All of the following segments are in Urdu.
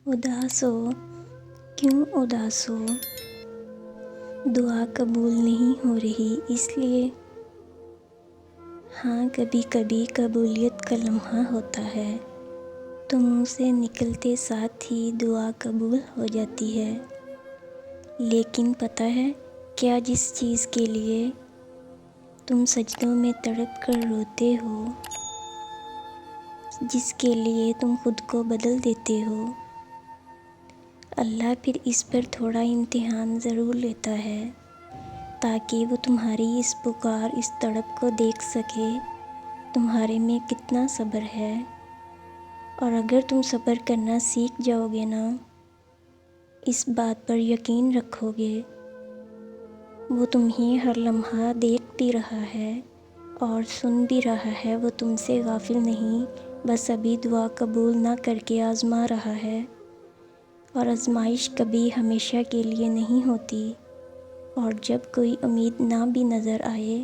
اداس ہو، کیوں اداس ہو؟ دعا قبول نہیں ہو رہی اس لیے؟ ہاں، کبھی کبھی قبولیت کا لمحہ ہوتا ہے تو منہ سے نکلتے ساتھ ہی دعا قبول ہو جاتی ہے۔ لیکن پتہ ہے کیا، جس چیز کے لیے تم سجدوں میں تڑپ کر روتے ہو، جس کے لیے تم خود کو بدل دیتے ہو، اللہ پھر اس پر تھوڑا امتحان ضرور لیتا ہے تاکہ وہ تمہاری اس پکار، اس تڑپ کو دیکھ سکے تمہارے میں کتنا صبر ہے۔ اور اگر تم صبر کرنا سیکھ جاؤ گے نا، اس بات پر یقین رکھو گے، وہ تمہیں ہر لمحہ دیکھ بھی رہا ہے اور سن بھی رہا ہے، وہ تم سے غافل نہیں، بس ابھی دعا قبول نہ کر کے آزما رہا ہے۔ اور آزمائش کبھی ہمیشہ کے لیے نہیں ہوتی، اور جب کوئی امید نہ بھی نظر آئے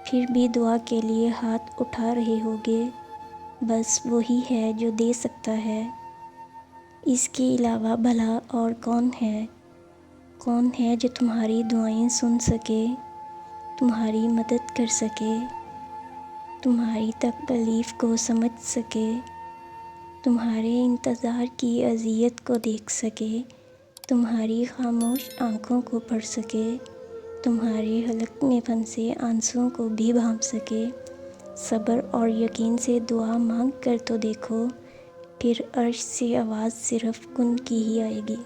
پھر بھی دعا کے لیے ہاتھ اٹھا رہے ہوگے، بس وہی ہے جو دے سکتا ہے۔ اس کے علاوہ بھلا اور کون ہے جو تمہاری دعائیں سن سکے، تمہاری مدد کر سکے، تمہاری تکلیف کو سمجھ سکے، تمہارے انتظار کی اذیت کو دیکھ سکے، تمہاری خاموش آنکھوں کو پڑھ سکے، تمہارے حلق میں پھنسے آنسوؤں کو بھی بھانپ سکے۔ صبر اور یقین سے دعا مانگ کر تو دیکھو، پھر عرش سے آواز صرف کن کی ہی آئے گی۔